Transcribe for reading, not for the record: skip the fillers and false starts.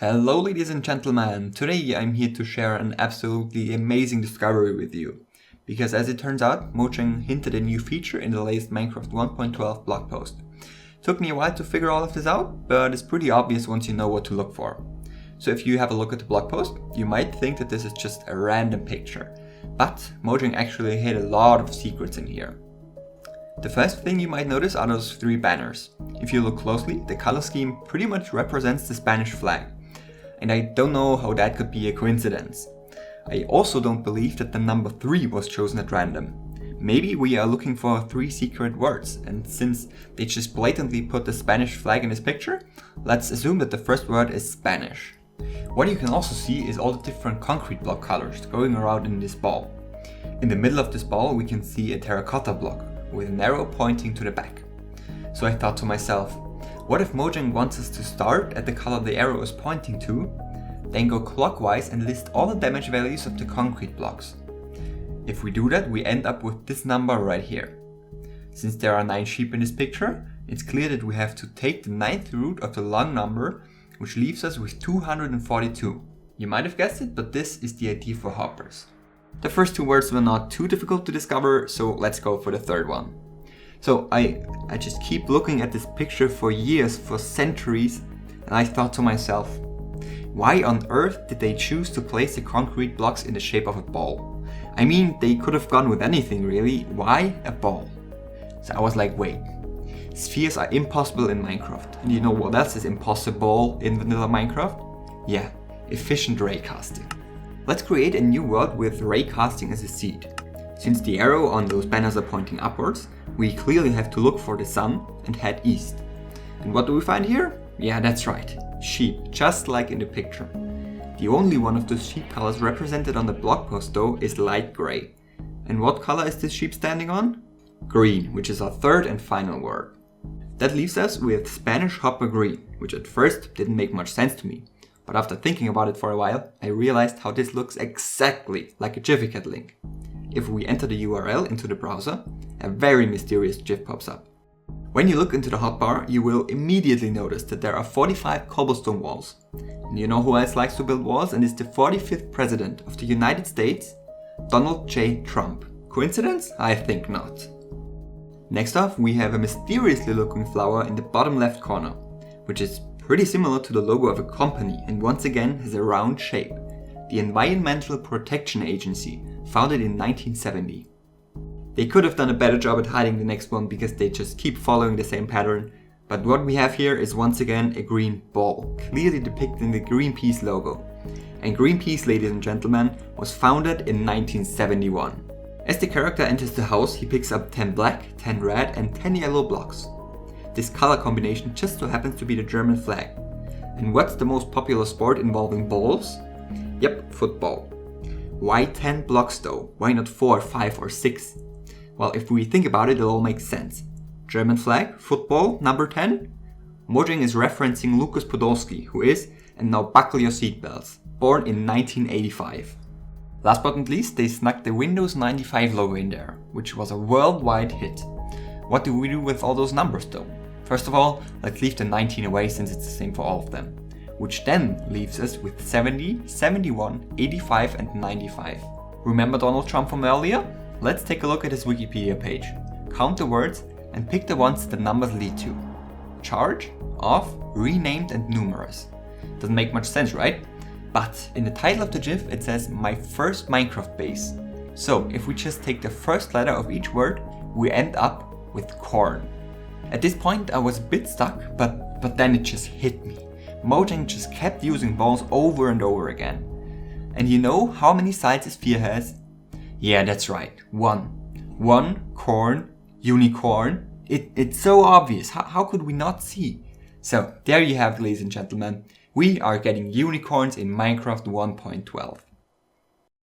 Hello ladies and gentlemen, today I'm here to share an absolutely amazing discovery with you. Because as it turns out, Mojang hinted a new feature in the latest Minecraft 1.12 blog post. Took me a while to figure all of this out, but it's pretty obvious once you know what to look for. So if you have a look at the blog post, you might think that this is just a random picture. But Mojang actually hid a lot of secrets in here. The first thing you might notice are those three banners. If you look closely, the color scheme pretty much represents the Spanish flag. And I don't know how that could be a coincidence. I also don't believe that the number 3 was chosen at random. Maybe we are looking for 3 secret words, and since they just blatantly put the Spanish flag in this picture, let's assume that the first word is Spanish. What you can also see is all the different concrete block colors going around in this ball. In the middle of this ball we can see a terracotta block with an arrow pointing to the back. So I thought to myself, what if Mojang wants us to start at the color the arrow is pointing to, then go clockwise and list all the damage values of the concrete blocks? If we do that, we end up with this number right here. Since there are 9 sheep in this picture, it's clear that we have to take the 9th root of the long number, which leaves us with 242. You might have guessed it, but this is the ID for hoppers. The first 2 words were not too difficult to discover, so let's go for the third one. So I just keep looking at this picture for years, for centuries, and I thought to myself, why on earth did they choose to place the concrete blocks in the shape of a ball? I mean, they could have gone with anything really, why a ball? So I was like, wait, spheres are impossible in Minecraft. And you know what else is impossible in vanilla Minecraft? Yeah, efficient raycasting. Let's create a new world with raycasting as a seed. Since the arrow on those banners are pointing upwards, we clearly have to look for the sun and head east. And what do we find here? Yeah, that's right, sheep, just like in the picture. The only one of those sheep colors represented on the blog post though is light gray. And what color is this sheep standing on? Green, which is our third and final word. That leaves us with Spanish hopper green, which at first didn't make much sense to me. But after thinking about it for a while, I realized how this looks exactly like a Jiffycat link. If we enter the URL into the browser, a very mysterious GIF pops up. When you look into the hotbar, you will immediately notice that there are 45 cobblestone walls. And you know who else likes to build walls and is the 45th president of the United States? Donald J. Trump. Coincidence? I think not. Next off, we have a mysteriously looking flower in the bottom left corner, which is pretty similar to the logo of a company and once again has a round shape. The Environmental Protection Agency, founded in 1970. They could have done a better job at hiding the next one because they just keep following the same pattern, but what we have here is once again a green ball, clearly depicting the Greenpeace logo. And Greenpeace, ladies and gentlemen, was founded in 1971. As the character enters the house, he picks up 10 black, 10 red and 10 yellow blocks. This color combination just so happens to be the German flag. And what's the most popular sport involving balls? Yep, football. Why 10 blocks though? Why not 4, 5 or 6? Well, if we think about it, it all makes sense. German flag, football, number 10? Mojang is referencing Lucas Podolski, who is, and now buckle your seatbelts, born in 1985. Last but not least, they snuck the Windows 95 logo in there, which was a worldwide hit. What do we do with all those numbers though? First of all, let's leave the 19 away since it's the same for all of them. Which then leaves us with 70, 71, 85 and 95. Remember Donald Trump from earlier? Let's take a look at his Wikipedia page. Count the words and pick the ones the numbers lead to. Charge, off, renamed and numerous. Doesn't make much sense, right? But in the title of the GIF it says my first Minecraft base. So if we just take the first letter of each word, we end up with corn. At this point I was a bit stuck, but then it just hit me. Mojang just kept using balls over and over again. And you know how many sides a sphere has? Yeah, that's right, 1. 1, corn, unicorn. It's so obvious, how could we not see? So there you have it, ladies and gentlemen. We are getting unicorns in Minecraft 1.12.